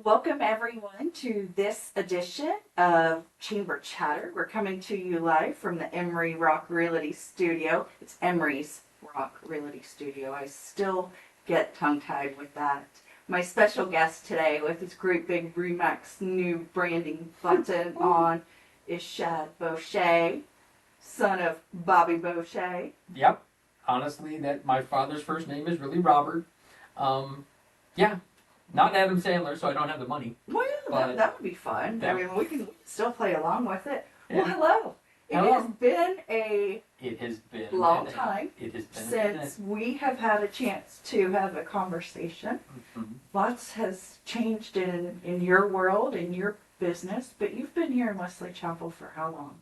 Welcome everyone to this edition of Chamber Chatter. We're coming to you live from the Emery Rock Realty Studio. It's Emery's Rock Realty Studio. I still get tongue-tied with that. My special guest today with his great big Remax new branding button on is Shad Boucher, son of Bobby Boucher. Yep. Honestly, that my father's first name is really Robert. Yeah. Not Adam Sandler, so I don't have the money. Well, that would be fun. I mean, we can still play along with it. Yeah. Well, hello. Hello. It has been a long time since we have had a chance to have a conversation. Mm-hmm. Lots has changed in your world, in your business, but you've been here in Wesley Chapel for how long?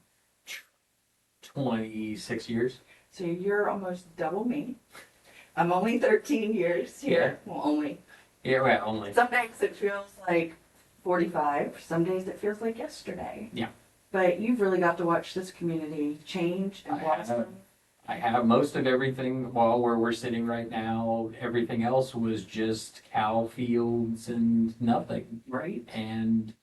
26 years. So you're almost double me. I'm only 13 years here. Yeah. Well, only. Yeah, well, only. Some days it feels like 45. Some days it feels like yesterday. Yeah. But you've really got to watch this community change and blossom. I have most of everything. Well, where we're sitting right now, everything else was just cow fields and nothing. Right. And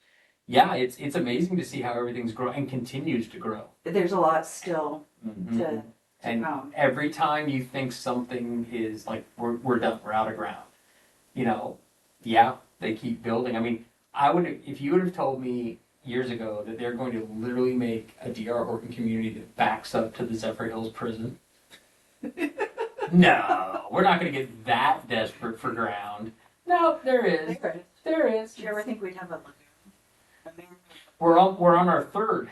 yeah, it's amazing to see how everything's growing and continues to grow. There's a lot still Mm-hmm. to And come. every time you think something is like, we're done, we're out of ground. You know, yeah, they keep building. I mean, if you would have told me years ago that they're going to literally make a D.R. Horton community that backs up to the Zephyr Hills prison. No, we're not going to get that desperate for ground. No, there is. There is. Did you ever think we'd have a lagoon? We're on our third.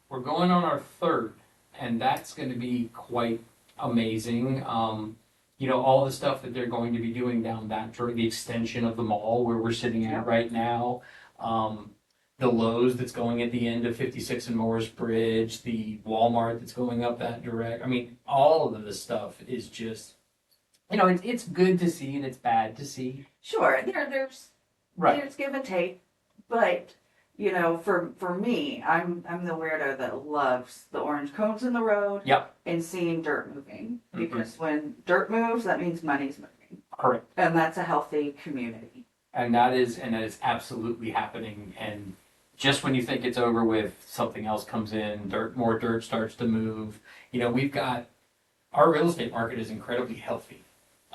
We're going on our third, and that's going to be quite amazing. You know, all the stuff that they're going to be doing down that the extension of the mall where we're sitting at right now, the Lowe's that's going at the end of 56 and Morris Bridge, the Walmart that's going up that direct. I mean, all of this stuff is just, you know, it's good to see and it's bad to see. Sure, there's give and take, but you know, for me, I'm the weirdo that loves the orange cones in the road. Yep. And seeing dirt moving, because when dirt moves, that means money's moving. Correct. And that's a healthy community. And that is absolutely happening. And just when you think it's over with, something else comes in, more dirt starts to move. You know, our real estate market is incredibly healthy.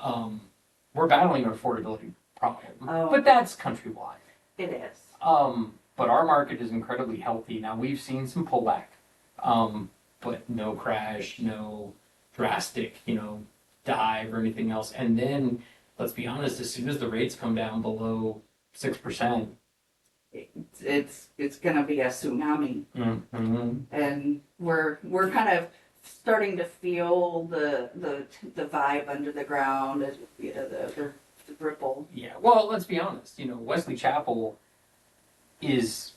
We're battling an affordability problem, but that's countrywide. It is. But our market is incredibly healthy. Now, we've seen some pullback, but no crash, no drastic, dive or anything else. And then, let's be honest, as soon as the rates come down below 6%, it's going to be a tsunami. Mm-hmm. And we're kind of starting to feel the vibe under the ground, the ripple. Yeah, well, let's be honest. Wesley Chapel is,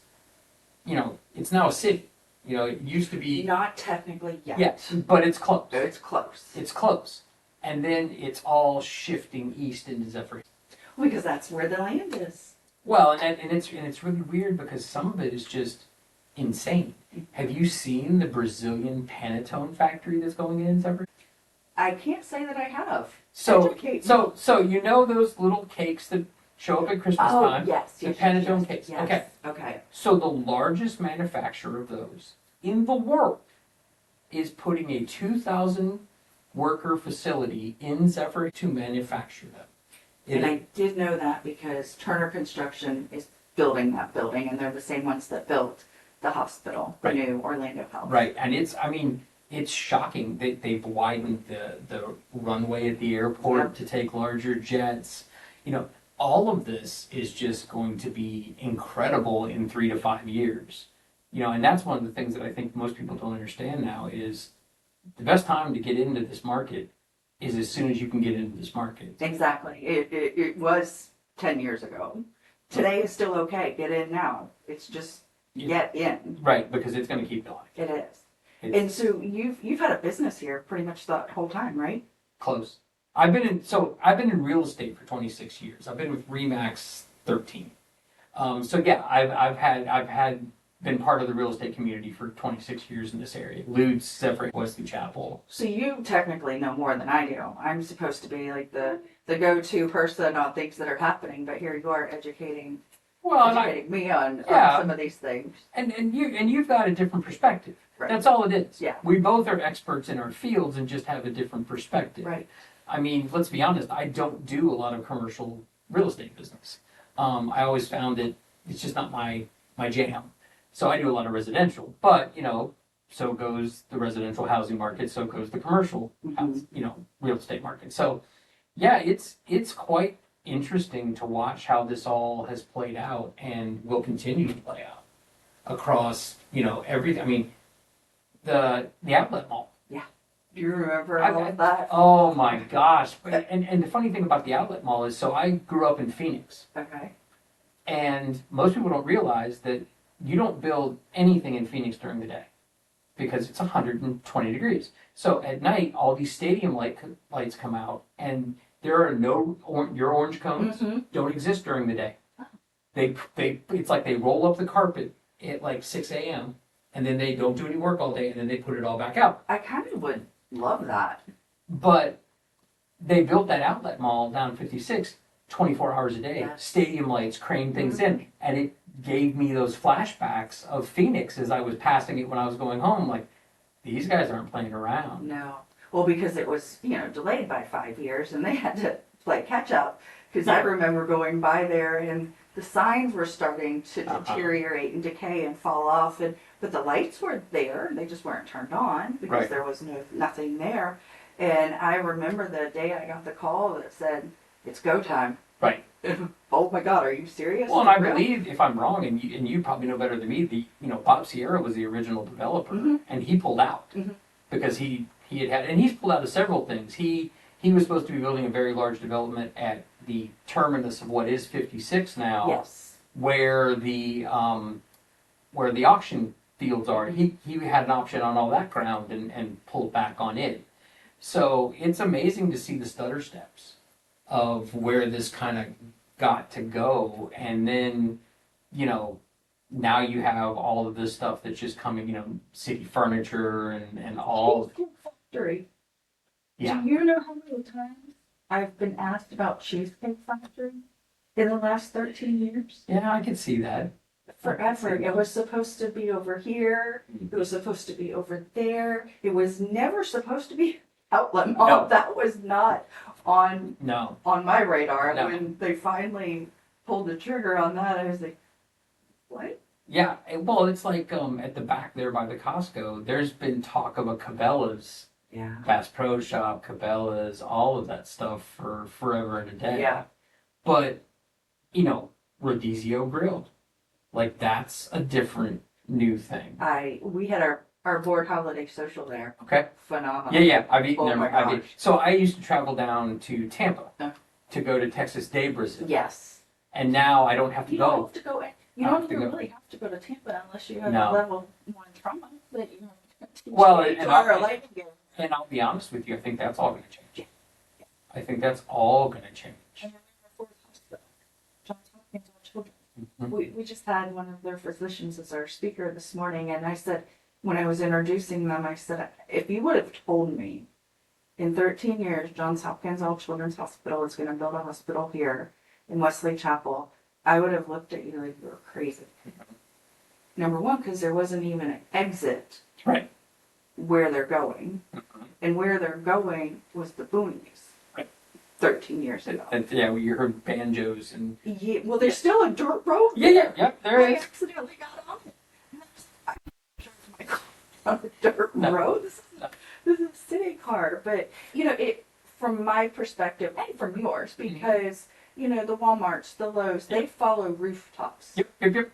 it's now a city. It used to be... Not technically yet. Yes, but it's close. It's close. It's close. And then it's all shifting east into Zephyr. Because that's where the land is. Well, and it's really weird because some of it is just insane. Have you seen the Brazilian panettone factory that's going in Zephyr? I can't say that I have. So those little cakes that show up at Christmas time? Yes. The panettone cakes. Yes. Okay. So the largest manufacturer of those in the world is putting a 2,000 worker facility in Zephyr to manufacture them. And I did know that because Turner Construction is building that building, and they're the same ones that built the hospital, the new Orlando Health. Right, and it's shocking. They've widened the runway at the airport to take larger jets. All of this is just going to be incredible in 3 to 5 years. And that's one of the things that I think most people don't understand now is the best time to get into this market is as soon as you can get into this market. Exactly. It was 10 years ago. Today is still okay. Get in now. It's just get in. Right, because it's going to keep going. It is. And so you've had a business here pretty much the whole time, right? Close. I've been in real estate for 26 years. I've been with Remax 13. I've been part of the real estate community for 26 years in this area. Lutz, Zephyr, Wesley Chapel. So you technically know more than I do. I'm supposed to be like the the go-to person on things that are happening, but here you are educating Well, me on Yeah. some of these things. and you've got a different perspective. Right. That's all it is. Yeah. We both are experts in our fields and just have a different perspective. Right. I mean, let's be honest, I don't do a lot of commercial real estate business. I always found it's just not my jam. So I do a lot of residential, but so goes the residential housing market, so goes the commercial real estate market. So yeah, it's quite interesting to watch how this all has played out and will continue to play out across, everything. I mean, the outlet mall. Do you remember all of that? Oh my gosh. And the funny thing about the outlet mall is, so I grew up in Phoenix. Okay. And most people don't realize that you don't build anything in Phoenix during the day because it's 120 degrees. So at night, all these stadium lights come out, and there are your orange cones don't exist during the day. It's like they roll up the carpet at like 6 a.m. and then they don't do any work all day, and then they put it all back out. I kind of would love that. But they built that outlet mall down 56 24 hours a day, Yes. stadium lights, crane things in, and it gave me those flashbacks of Phoenix as I was passing it when I was going home. Like, these guys aren't playing around. No. Well, because it was, delayed by 5 years and they had to play catch up. Because I remember going by there and the signs were starting to deteriorate and decay and fall off. But the lights were there. They just weren't turned on because Right. there was nothing there. And I remember the day I got the call that said, it's go time. Right. Oh my God, are you serious? Well, and I Really? believe, if I'm wrong, and you probably know better than me, Bob Sierra was the original developer, and he pulled out because he had, and he's pulled out of several things. He was supposed to be building a very large development at the terminus of what is 56 now, Yes. where the auction fields are. He had an option on all that ground and pulled back on it. So it's amazing to see the stutter steps of where this kind of got to go, and then now you have all of this stuff that's just coming, city furniture and all. Cheesecake Factory. Yeah. Do you know how many times I've been asked about Cheesecake Factory in the last 13 years? Yeah, I can see that. Forever. It was supposed to be over here. It was supposed to be over there. It was never supposed to be outlet mall. No. That was not on No. my radar. No. When they finally pulled the trigger on that, I was like, what? Yeah, well, it's like at the back there by the Costco, there's been talk of a Cabela's, Yeah. Bass Pro Shop, Cabela's, all of that stuff for forever and a day. Yeah. But, Rodizio Grill, like, that's a different new thing. We had our board holiday social there. Okay. Phenomenal. Yeah, I've eaten Oh there. my gosh. So I used to travel down to Tampa Yeah. to go to Texas Day Brazil. Yes. And now I don't have to You go. don't have to go. You I don't have to even go. really have to go to Tampa unless you have No. a level 1 trauma that you have to Well, teach and or I- a life again. And I'll be honest with you, I think that's all going to change. Yeah. I think that's all going to change. And then Ford Hospital, Johns Hopkins, our children. Mhm. We just had one of their physicians as our speaker this morning, and I said, when I was introducing them, I said, if you would have told me in 13 years, Johns Hopkins All Children's Hospital is going to build a hospital here in Wesley Chapel, I would have looked at you like you were crazy. Number one, because there wasn't even an exit Right. where they're going, Mhm. and where they're going was the boonies. Right. 13 years ago. Yeah, well, you heard banjos and. Yeah, well, there's still a dirt road. Yeah, there I is. accidentally got on it. And I drove my car on the dirt No. road. No. This is a city car, but it from my perspective and from yours, because the WalMarts, the Lowe's, they follow rooftops, Yep.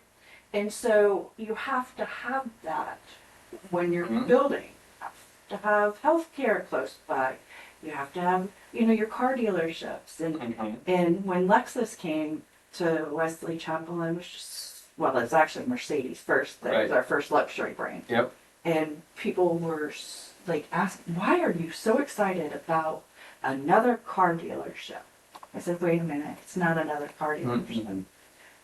and so you have to have that when you're Mhm. building. You have to have healthcare close by. You have to have your car dealerships, and Mhm. and when Lexus came to Wesley Chapel, I was just, it's actually Mercedes first. That was Right. our first luxury brand. Yep. And people were asking, why are you so excited about another car dealership? I said, wait a minute, it's not another car dealership. Mhm.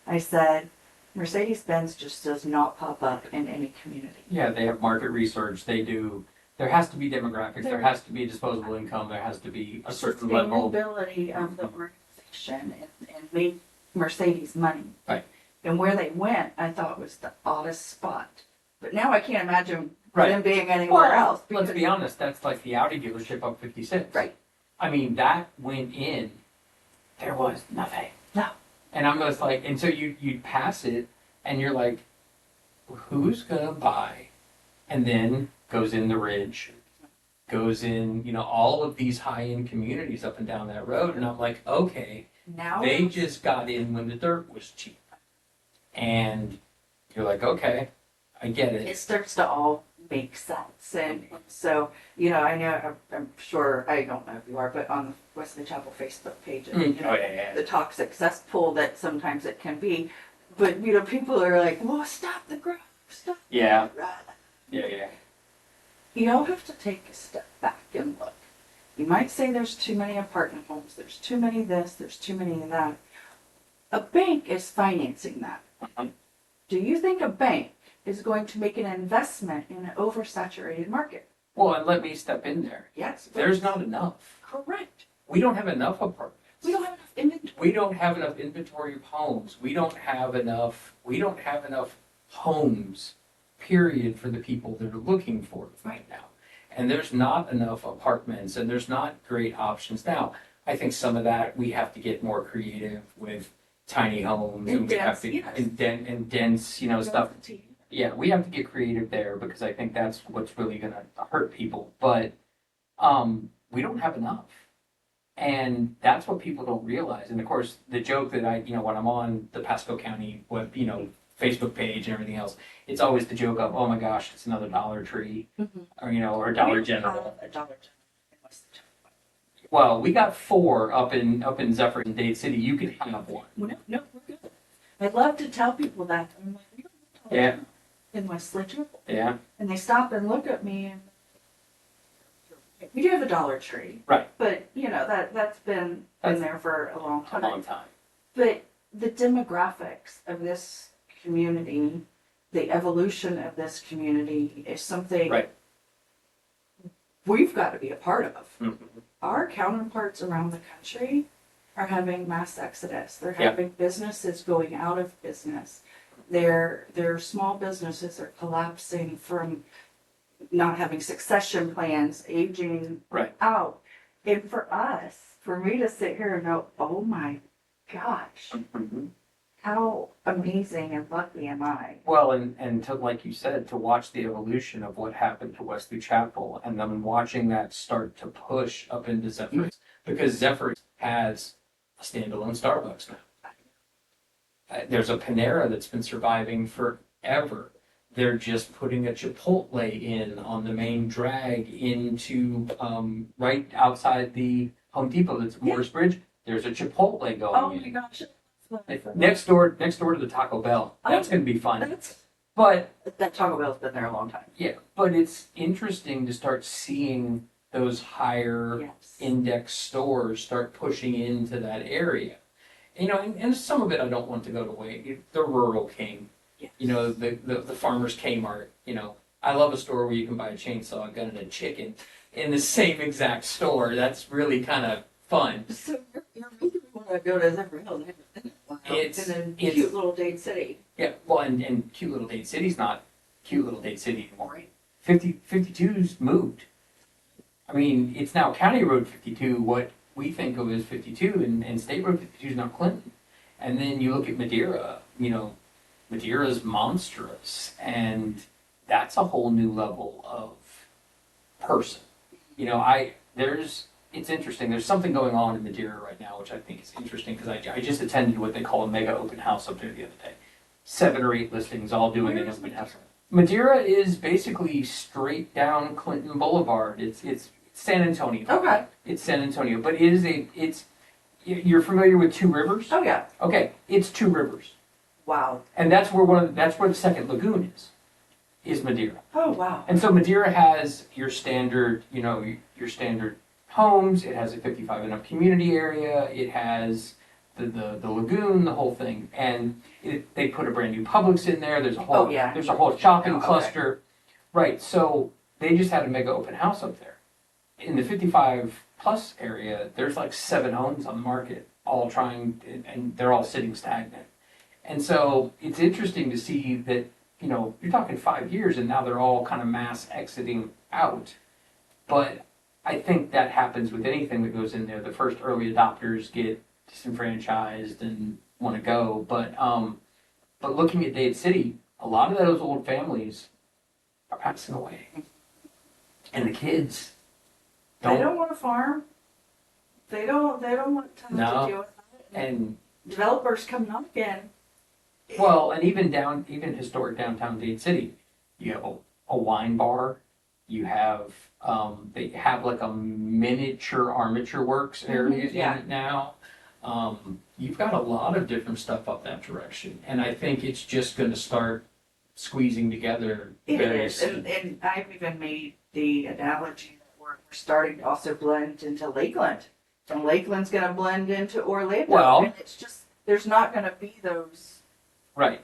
I said, Mercedes-Benz just does not pop up in any community. Yeah, they have market research. They do there has to be demographics, there has to be a disposable income, there has to be a certain level. Sustainability of the organization and made Mercedes money. Right. And where they went, I thought was the oddest spot. But now I can't imagine Right. them being anywhere else. Let's be honest, that's like the Audi dealership up 56. Right. I mean, that went in, there was nothing. No. And I'm just like, and so you'd pass it, and you're like, who's gonna buy? And then goes in the Ridge, goes in, all of these high-end communities up and down that road, and I'm like, okay, Now they just got in when the dirt was cheap. And you're like, okay, I get it it. starts to all make sense. And so, I know, I'm sure, I don't know if you are, but on the Wesley Chapel Facebook page, Yeah. the toxic cesspool that sometimes it can be. But, people are like, well, stop the growth, stop Yeah. the growth. Yeah. You all have to take a step back and look. You might say there's too many apartment homes, there's too many this, there's too many of that. A bank is financing that. Uh-huh. Do you think a bank is going to make an investment in an oversaturated market? Well, and let me step in there. Yes. There's not enough. Correct. We don't have enough apartments. We don't have enough inventory. We don't have enough inventory of homes. We don't have enough homes, period, for the people that are looking for it right now. And there's not enough apartments, and there's not great options. Now, I think some of that we have to get more creative with tiny homes And we have dense, to yes. and dense, stuff. Yeah, we have to get creative there because I think that's what's really gonna hurt people. But we don't have enough. And that's what people don't realize. And of course, the joke that when I'm on the Pasco County Facebook page and everything else, it's always the joke of, oh my gosh, it's another Dollar Tree, or Dollar General. A Dollar General in West Chapel. Well, we got 4 up in Zephyr in Dade City. You could have one. No, we're good. I love to tell people that. I'm like, we don't have a Dollar General in Wesley Chapel. Yeah. And they stop and look at me and we do have a Dollar Tree. Right. But, that's been there for a long A time. long time. But the demographics of this community, the evolution of this community is something Right. we've got to be a part of. Mm-hmm. Our counterparts around the country are having mass exodus. They're Yeah. having businesses going out of business. Their small businesses are collapsing from not having succession plans, aging Right. out. And for me to sit here and go, oh my gosh, Mm-hmm. how amazing and lucky am I? Well, and to, like you said, to watch the evolution of what happened to Wesley Chapel and then watching that start to push up into Zephyr, because Zephyr has a standalone Starbucks now. There's a Panera that's been surviving forever. They're just putting a Chipotle in on the main drag into right outside the Home Depot that's at Morris Bridge. There's a Chipotle going Oh in. my gosh. Next door to the Taco Bell. That's going to be fun. That's, But that Taco Bell's been there a long time. yeah, but it's interesting to start seeing those higher Yes. index stores start pushing into that area. And some of it I don't want to go to waste. The rural king, Yes. the farmer's Kmart. I love a store where you can buy a chainsaw, a gun, and a chicken in the same exact store. That's really kind of fun. So you're making me want to go to Zephyr Hills. I haven't been in a while. It's- in a it's- cute little Dade City. Yeah, well, and cute little Dade City's not cute little Dade City anymore. Right. 52's moved. I mean, it's now County Road 52, what we think of as 52, and State Road 52 is now Clinton. And then you look at Madeira, Madeira's monstrous, and that's a whole new level of person. It's interesting. There's something going on in Madeira right now, which I think is interesting because I just attended what they call a mega open house up there the other day. 7 or 8 listings, all doing an Where's open house. Madeira is basically straight down Clinton Boulevard. It's San Antonio. Okay. It's San Antonio, but you're familiar with Two Rivers? Oh yeah. Okay, it's Two Rivers. Wow. And that's where the second lagoon is Madeira. Oh wow. And so Madeira has your standard homes. It has a 55 and up community area. It has the lagoon, the whole thing. And they put a brand new Publix in there. There's a whole Oh, yeah. there's a whole shopping Oh, okay. cluster. Right. So they just had a mega open house up there. In the 55 plus area, there's like 7 homes on the market, all trying, and they're all sitting stagnant. And so it's interesting to see that, you know, you're talking 5 years and now they're all kind of mass exiting out. But I think that happens with anything that goes in there. The first early adopters get disenfranchised and want to go. But looking at Dade City, a lot of those old families are passing away. And the kids They don't want to farm. They don't want to have No. to deal with that. and Developers come knocking. well, and even historic downtown Dade City, you have a wine bar, you have they have like a miniature armature works area yeah. in it now. You've got a lot of different stuff up that direction, and I think it's just going to start squeezing together It very is, soon. and I've even made the analogy that we're starting to also blend into Lakeland. And Lakeland's going to blend into Orlando. Well- and it's just, there's not going to be those Right.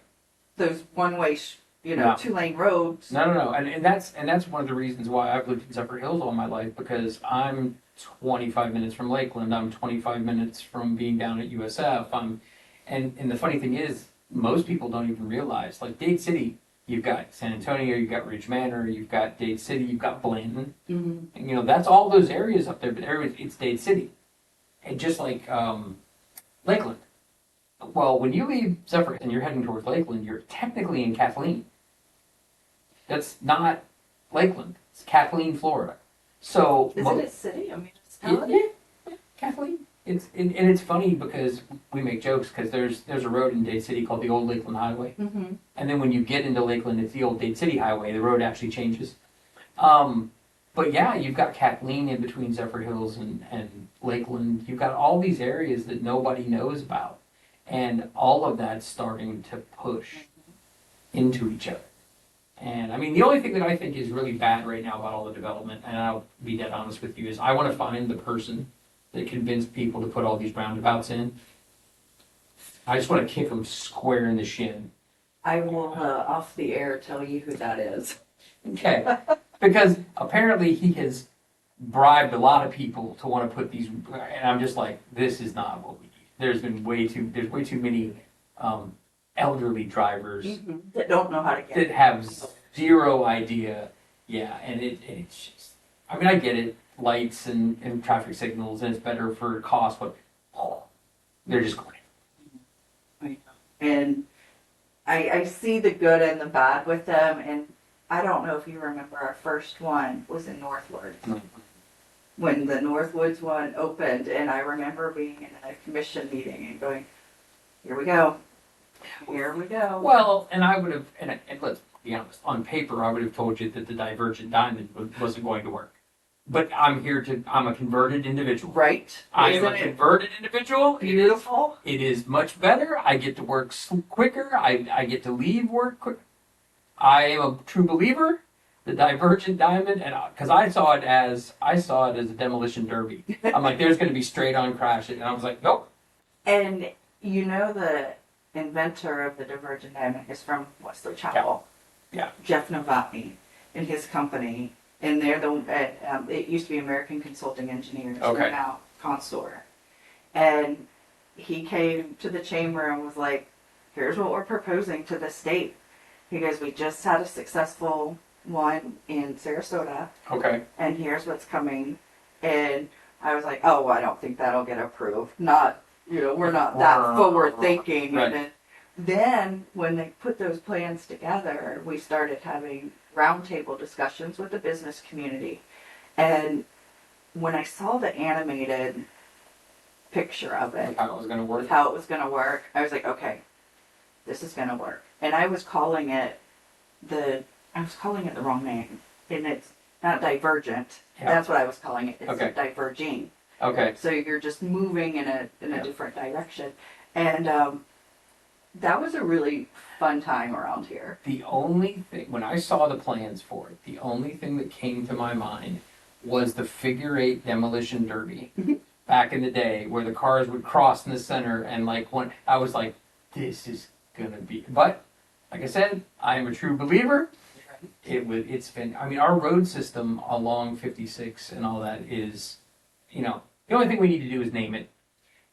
one-way, No. 2-lane roads. No, and that's one of the reasons why I've lived in Zephyr Hills all my life, because I'm 25 minutes from Lakeland. I'm 25 minutes from being down at USF. And the funny thing is, most people don't even realize, like Dade City, you've got San Antonio, you've got Ridge Manor, you've got Dade City, you've got Blanton. Mm-hmm. And, that's all those areas up there, but it's Dade City. And just like Lakeland. Well, when you leave Zephyr and you're heading towards Lakeland, you're technically in Kathleen. That's not Lakeland. It's Kathleen, Florida. So Is it a city? A municipality? yeah, Kathleen. And it's funny because we make jokes because there's a road in Dade City called the Old Lakeland Highway, Mm-hmm. and then when you get into Lakeland, it's the Old Dade City Highway. The road actually changes. But yeah, you've got Kathleen in between Zephyr Hills and Lakeland. You've got all these areas that nobody knows about, and all of that's starting to push into each other. And I mean, the only thing that I think is really bad right now about all the development, and I'll be dead honest with you, is I want to find the person that convinced people to put all these roundabouts in. I just want to kick them square in the shin. I will, off the air, tell you who that is. Okay. Because apparently he has bribed a lot of people to want to put these, and I'm just like, this is not what we need. There's way too many elderly drivers That don't know how to get that have zero idea. Yeah, and it's just, I mean, I get it, lights and traffic signals, and it's better for cost, but they're just going. And I see the good and the bad with them, and I don't know if you remember our first one was in Northwoods. When the Northwoods one opened, and I remember being in a commission meeting and going, here we go. Here we go. Well, and I would have, and let's be honest, on paper, I would have told you that the divergent diamond wasn't going to work. But I'm a converted individual. Right? I am Isn't a it converted individual. beautiful? It is much better. I get to work quicker. I get to leave work quicker. I am a true believer. The divergent diamond, and because I saw it as a demolition derby. I'm like, there's going to be straight on crashes, and I was like, nope. And the inventor of the divergent diamond is from Wesley Chapel. Yeah. Jeff Novotny and his company. And they're it used to be American Consulting Engineers. Okay. They're now Constor. And he came to the chamber and was like, here's what we're proposing to the state. He goes, we just had a successful one in Sarasota, Okay. and here's what's coming. And I was like, oh, I don't think that'll get approved. Not, we're not that forward thinking. Right. And then when they put those plans together, we started having roundtable discussions with the business community. And when I saw the animated picture of it, How it was going to work. how it was going to work, I was like, okay, this is going to work. And I was calling it the wrong name. And it's not divergent. Yeah. That's what I was calling it. It's Okay. diverging. Okay. So you're just moving in a Yeah. different direction. And that was a really fun time around here. The only thing, when I saw the plans for it, the only thing that came to my mind was the figure 8 demolition derby back in the day where the cars would cross in the center and I was like, this is gonna be, but like I said, I am a true believer. It's been, I mean, our road system along 56 and all that is, the only thing we need to do is name it.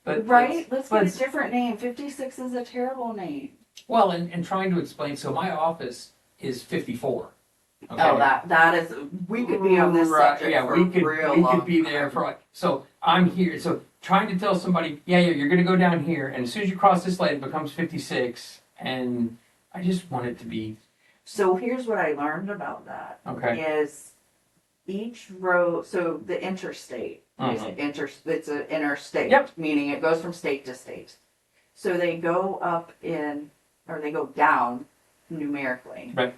But Right? Let's get a let's- different name. 56 is a terrible name. Well, and trying to explain, so my office is 54. Okay? Oh, that is, we could be on this Right, subject yeah, for we could, real we long could be there time. for like, so I'm here, so trying to tell somebody, yeah, you're gonna go down here, and as soon as you cross this light, it becomes 56, and I just want it to be, So here's what I learned about that. okay, Is each road, so the interstate, is it's an interstate, Yep. meaning it goes from state to state. So they go up or they go down numerically. Right.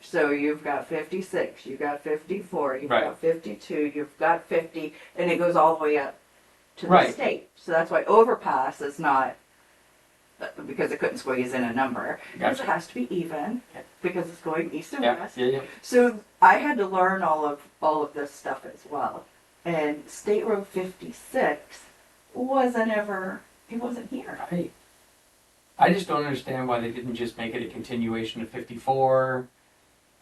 So you've got 56, you've got 54, you've Right. got 52, you've got 50, and it goes all the way up to the Right. state. So that's why overpass is not, because it couldn't squeeze in a number. Because Gotcha. it has to be even, Yeah. because it's going east and yeah, west. yeah, yeah. So I had to learn all of this stuff as well. And State Road 56 wasn't here. Right. I just don't understand why they didn't just make it a continuation of 54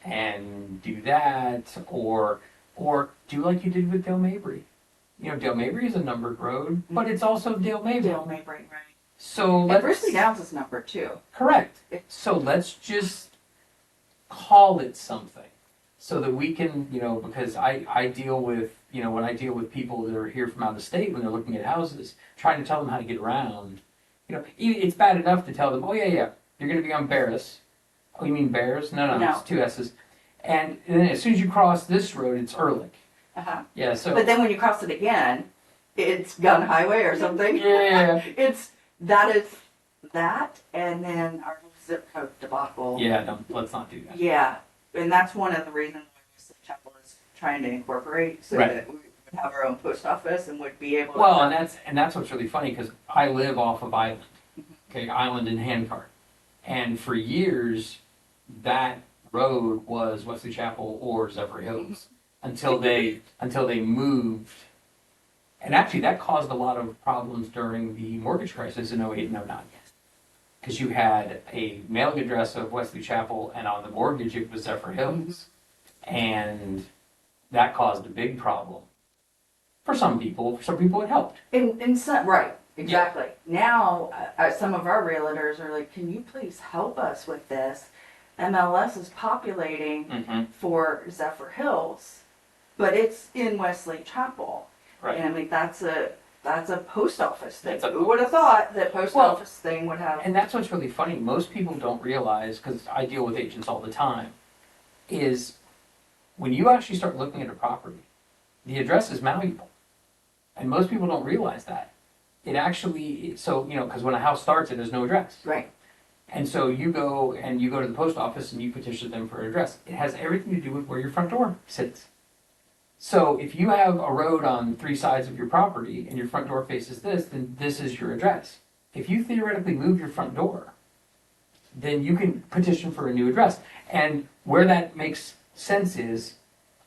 and do that, or do like you did with Dale Mabry. Dale Mabry is a numbered road, but it's also Dale Mabry. Dale Mabry, right. So And let's Bristly Downs is number 2. correct. So let's just call it something, so that we can, because I deal with, when I deal with people that are here from out of state when they're looking at houses, trying to tell them how to get around. It's bad enough to tell them, oh yeah, you're going to be on Barris. Oh, you mean Bears? No, No. it's 2 S's. And then as soon as you cross this road, it's Ehrlich. Uh-huh. Yeah, so. But then when you cross it again, it's Gun Highway or something. Yeah. That, and then our zip code debacle. Yeah, let's not do that. Yeah, and that's one of the reasons why Wesley Chapel is trying to incorporate, so Right. that we would have our own post office and would be able to. Well, and that's what's really funny, because I live off of Island, okay, Island and Handcart, and for years that road was Wesley Chapel or Zephyr Hills until they moved, and actually that caused a lot of problems during the mortgage crisis in 08 and 09. Because you had a mailing address of Wesley Chapel, and on the mortgage it was Zephyr Hills, and that caused a big problem. For some people it helped. In some, right, exactly. Now, some of our realtors are like, can you please help us with this? MLS is populating for Zephyr Hills, but it's in Wesley Chapel. Right. And I mean, that's a post office thing. It's a- Who would have thought that post Well, office thing would have? And that's what's really funny. Most people don't realize, because I deal with agents all the time, is when you actually start looking at a property, the address is malleable. And most people don't realize that. It actually, because when a house starts, there's no address. Right. And so you go to the post office and you petition them for an address. It has everything to do with where your front door sits. So if you have a road on 3 sides of your property and your front door faces this, then this is your address. If you theoretically move your front door, then you can petition for a new address. And where that makes sense is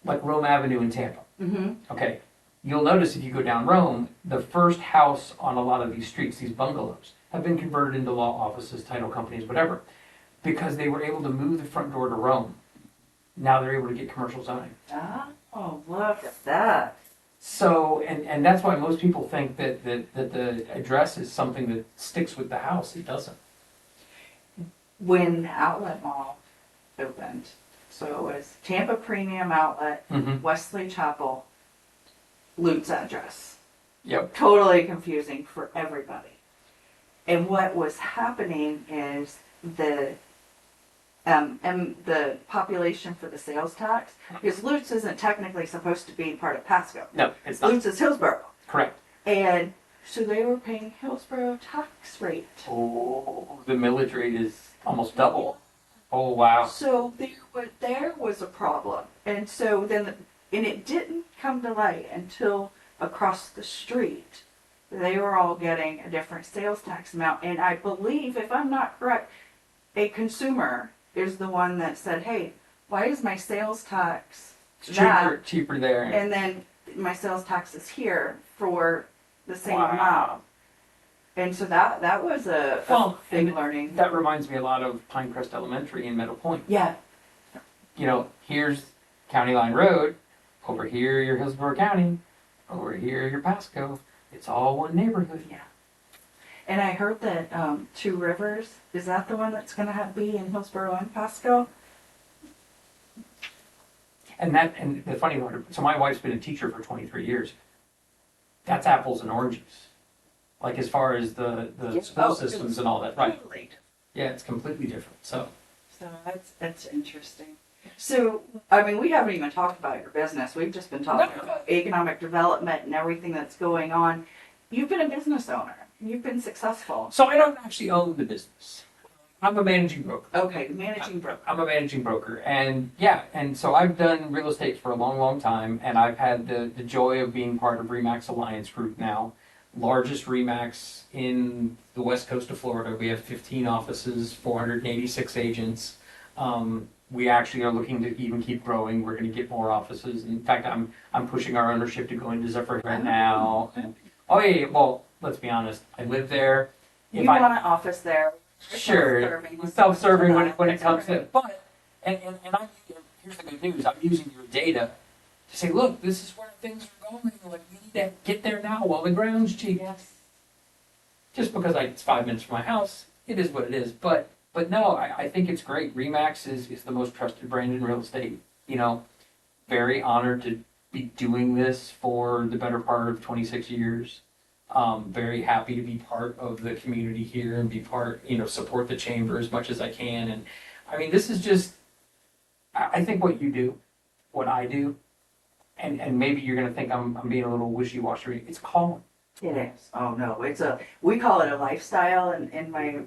like Rome Avenue in Tampa. Mm-hmm. Okay, you'll notice if you go down Rome, the first house on a lot of these streets, these bungalows, have been converted into law offices, title companies, whatever, because they were able to move the front door to Rome. Now they're able to get commercial zoning. Oh, look at that. So, and that's why most people think that the address is something that sticks with the house. It doesn't. When Outlet Mall opened, so it was Tampa Premium Outlet, Wesley Chapel, Lutz address. Yep. Totally confusing for everybody. And what was happening is the population for the sales tax, because Lutz isn't technically supposed to be part of Pasco. No, it's not. Lutz is Hillsborough. Correct. And so they were paying Hillsborough tax rate. Oh, the millage rate is almost double. Oh, wow. So there was a problem. And so then, and it didn't come to light until across the street, they were all getting a different sales tax amount. And I believe, if I'm not correct, a consumer is the one that said, hey, why is my sales tax It's that? cheaper there. And then my sales tax is here for the same Wow. amount. And so that was a Well, big and learning. that reminds me a lot of Pinecrest Elementary in Meadow Point. Yeah. here's County Line Road, over here you're Hillsborough County, over here you're Pasco. It's all one neighborhood. Yeah. And I heard that Two Rivers, is that the one that's going to be in Hillsborough and Pasco? And the funny part, so my wife's been a teacher for 23 years. That's apples and oranges. Like as far as the school systems and all that, right? Totally. Yeah, it's completely different. So That's interesting. So, I mean, we haven't even talked about your business. We've just been talking about economic development and everything that's going on. You've been a business owner. You've been successful. So I don't actually own the business. I'm a managing broker. Okay, managing broker. I'm a managing broker. And yeah, and so I've done real estate for a long, long time, and I've had the joy of being part of RE/MAX Alliance Group now. Largest RE/MAX in the west coast of Florida. We have 15 offices, 486 agents. We actually are looking to even keep growing. We're going to get more offices. In fact, I'm pushing our ownership to go into Zephyr right now. And, oh yeah, well, let's be honest. I live there. You want an office there. Sure, self-serving when it comes to, but, and here's the good news, I'm using your data to say, look, this is where things are going, like, we need to get there now while the ground's cheap. Yes. Just because it's 5 minutes from my house, it is what it is, but no, I think it's great. RE/MAX is the most trusted brand in real estate, very honored to be doing this for the better part of 26 years. Very happy to be part of the community here and be part, support the chamber as much as I can. And I mean, this is just, I think what you do, what I do, and maybe you're going to think I'm being a little wishy-washy. It's calling. It is. Oh no, we call it a lifestyle in my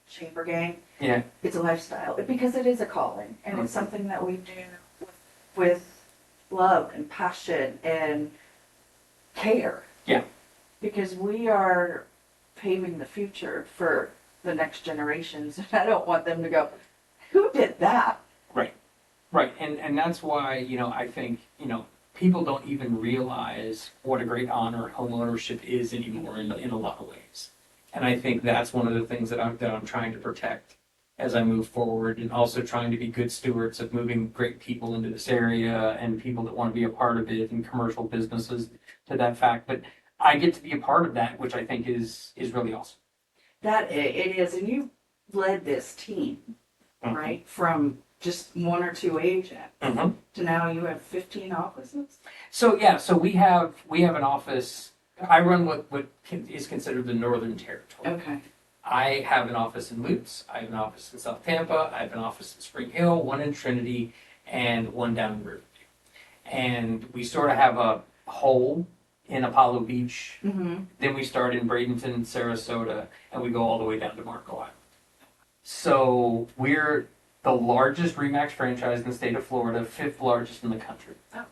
chamber gang. Yeah. It's a lifestyle because it is a calling, and it's something that we do with love and passion and care. Yeah. Because we are paving the future for the next generations, and I don't want them to go, who did that? Right. And that's why, I think, people don't even realize what a great honor homeownership is anymore in a lot of ways. And I think that's one of the things that I'm trying to protect as I move forward, and also trying to be good stewards of moving great people into this area and people that want to be a part of it, and commercial businesses to that fact. But I get to be a part of that, which I think is really awesome. That it is, and you led this team, right? From just one or two agents to now you have 15 offices. So yeah, so we have an office. I run what is considered the Northern Territory. Okay. I have an office in Lutz. I have an office in South Tampa. I have an office in Spring Hill, one in Trinity, and one down in Riverview. And we sort of have a hole in Apollo Beach. Then we start in Bradenton, Sarasota, and we go all the way down to Marco Island. So we're the largest RE/MAX franchise in the state of Florida, 5th largest in the country. Oh.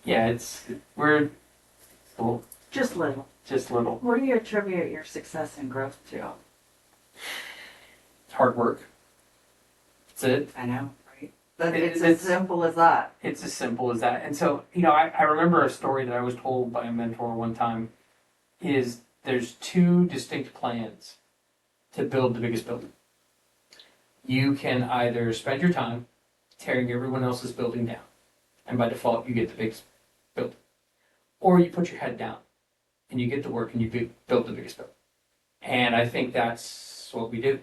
Yeah, we're little. Just little. Just little. What do you attribute your success and growth to? Hard work. That's it. I know, right? It's as simple as that. It's as simple as that. And so, I remember a story that I was told by a mentor one time is there's 2 distinct plans to build the biggest building. You can either spend your time tearing everyone else's building down, and by default you get the biggest building. Or you put your head down and you get to work and you build the biggest building. And I think that's what we do.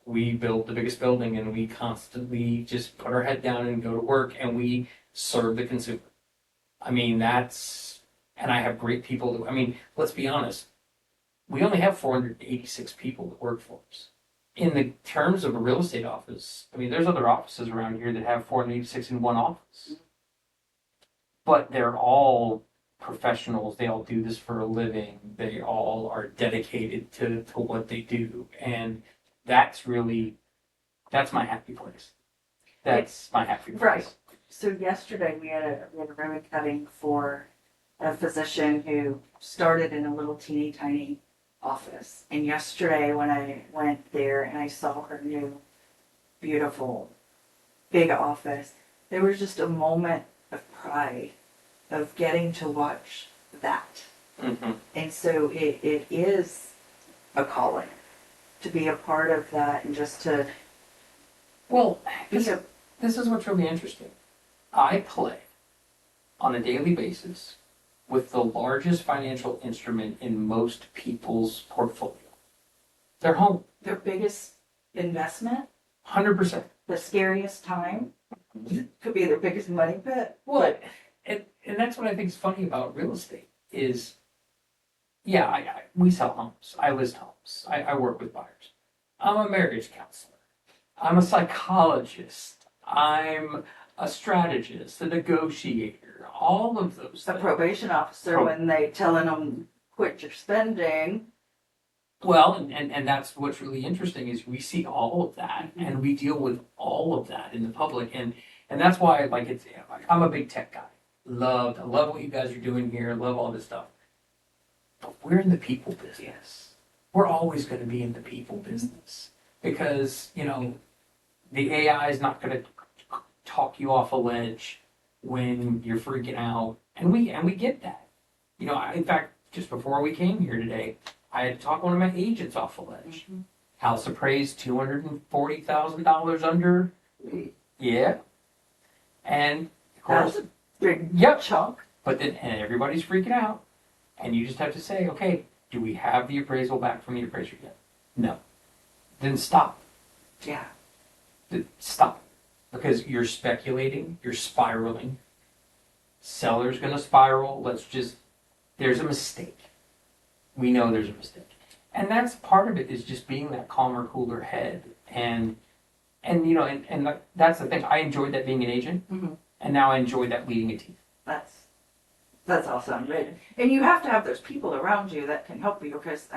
We build the biggest building, and we constantly just put our head down and go to work, and we serve the consumer. I mean, and I have great people. Let's be honest. We only have 486 people that work for us. In the terms of a real estate office, there's other offices around here that have 486 in one office. But they're all professionals. They all do this for a living. They all are dedicated to what they do. And that's my happy place. That's my happy place. Right. So yesterday we had a ribbon cutting for a physician who started in a little teeny tiny office. And yesterday when I went there and I saw her new, beautiful, big office, there was just a moment of pride of getting to watch that. And so it is a calling to be a part of that, and just to this is what's really interesting. I play on a daily basis with the largest financial instrument in most people's portfolio. Their home. Their biggest investment, 100%. the scariest time, could be their biggest money pit. Well, and that's what I think is funny about real estate is, yeah, we sell homes. I list homes. I work with buyers. I'm a marriage counselor. I'm a psychologist. I'm a strategist, a negotiator, all of those A things. probation officer, when they telling them quit your spending. Well, and that's what's really interesting is we see all of that and we deal with all of that in the public. And that's why, like, I'm a big tech guy. I love what you guys are doing here. I love all this stuff. But we're in the people business. We're always going to be in the people business because, the AI is not going to talk you off a ledge when you're freaking out. And we get that. In fact, just before we came here today, I had to talk one of my agents off a ledge. Mm-hmm. House appraised $240,000 under. Yeah. And of course, That's a big Yep. chunk. but then and everybody's freaking out. And you just have to say, okay, do we have the appraisal back from the appraiser yet? No. Then stop. Yeah. Stop. Because you're speculating, you're spiraling. Seller's gonna spiral. There's a mistake. We know there's a mistake. And that's part of it is just being that calmer, cooler head. And that's the thing. I enjoyed that being an agent. Mm-hmm. And now I enjoy that leading a team. That's awesome. And you have to have those people around you that can help you because,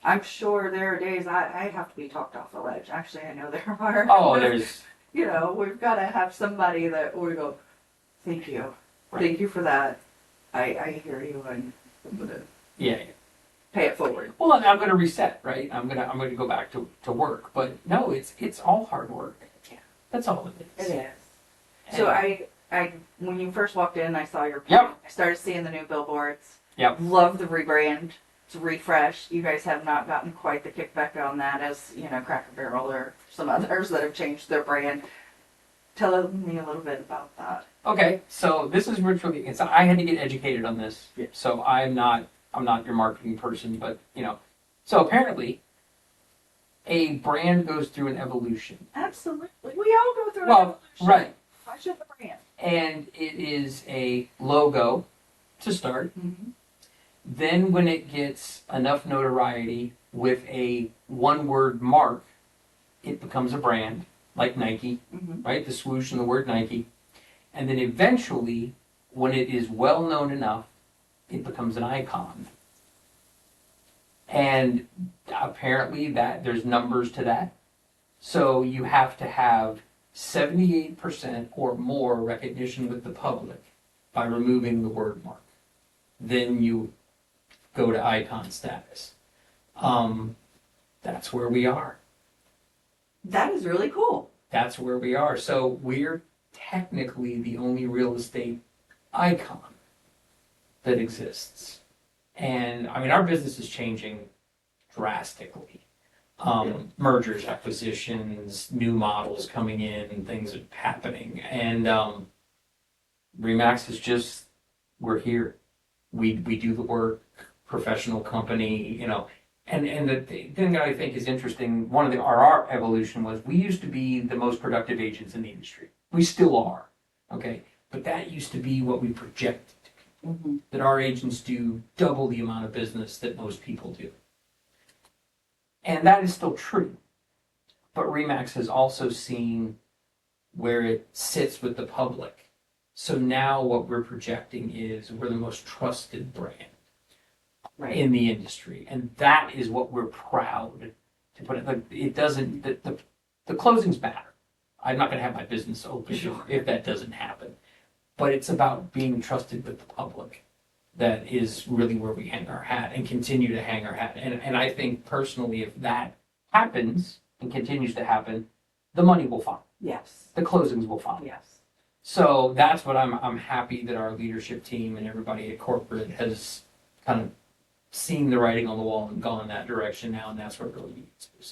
I'm sure there are days I have to be talked off the ledge. Actually, I know there are. Oh, there's... We've got to have somebody that we go, thank you. Right. Thank you for that. I hear you and I'm going to Yeah. pay it forward. Well, I'm going to reset, right? I'm going to go back to work. But no, it's all hard work. Yeah. That's all it is. It is. So I when you first walked in, I saw your Yep. plan. I started seeing the new billboards. Yep. Love the rebrand. It's a refresh. You guys have not gotten quite the kickback on that as, Cracker Barrel or some others that have changed their brand. Tell me a little bit about that. Okay, so this is literally, I had to get educated on this. Yeah. So I'm not your marketing person, but so apparently a brand goes through an evolution. Absolutely. We all go through Well, an evolution. right. Why should the brand? And it is a logo to start. Mm-hmm. Then when it gets enough notoriety with a one-word mark, it becomes a brand, like Nike, Mm-hmm. right? The swoosh and the word Nike. And then eventually, when it is well known enough, it becomes an icon. And apparently there's numbers to that. So you have to have 78% or more recognition with the public by removing the word mark. Then you go to icon status. That's where we are. That is really cool. That's where we are. So we're technically the only real estate icon that exists. And our business is changing drastically. Mergers, acquisitions, new models coming in, things are happening. And Remax is just, we're here. We do the work, professional company, And the thing that I think is interesting, one of our evolution was we used to be the most productive agents in the industry. We still are, okay? But that used to be what we projected, Mm-hmm. that our agents do double the amount of business that most people do. And that is still true. But Remax has also seen where it sits with the public. So now what we're projecting is we're the most trusted brand in the industry, and that is what we're proud to put it. Like, it doesn't. The closings matter. I'm not going to have my business open if that doesn't happen. But it's about being trusted with the public. That is really where we hang our hat and continue to hang our hat. And I think personally, if that happens and continues to happen, the money will follow. Yes. The closings will follow. Yes. So that's what I'm happy that our leadership team and everybody at corporate has kind of seen the writing on the wall and gone that direction now, and that's what really needs to be.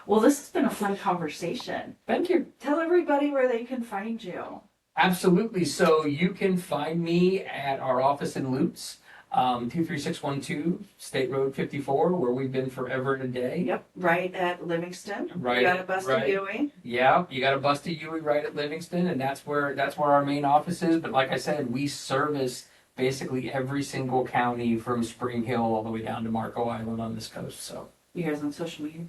Well, this has been a fun conversation. Thank you. Tell everybody where they can find you. Absolutely. So you can find me at our office in Lutz, 23612 State Road 54, where we've been forever and a day. Yep, right at Livingston. Right, You got a busted right. Ewing. Yeah, you got a busted Huey right at Livingston, and that's where our main office is. But like I said, we service basically every single county from Spring Hill all the way down to Marco Island on this coast. So You guys on social media?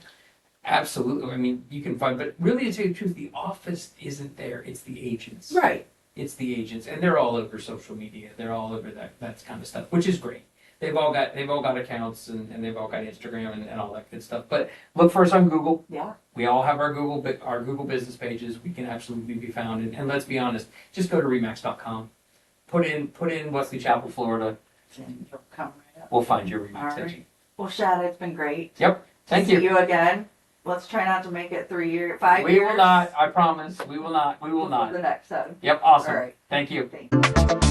absolutely, I mean you can find, but really to tell you the truth, the office isn't there. It's the agents. Right. It's the agents, and they're all over social media. They're all over that kind of stuff, which is great. They've all got accounts and they've all got Instagram and all that good stuff. But look for us on Google. Yeah. We all have our Google business pages. We can absolutely be found. And let's be honest, just go to remax.com. Put in Wesley Chapel, Florida. And you'll come right up. We'll find your Remax All station. right. Well, Shad, it's been great. Yep. Thank to you. See you again. Let's try not to make it 3 years, 5 years. We will not. I promise. We will not. We will Before not. the next time. Yep. Awesome. All right. Thank you. Thank you.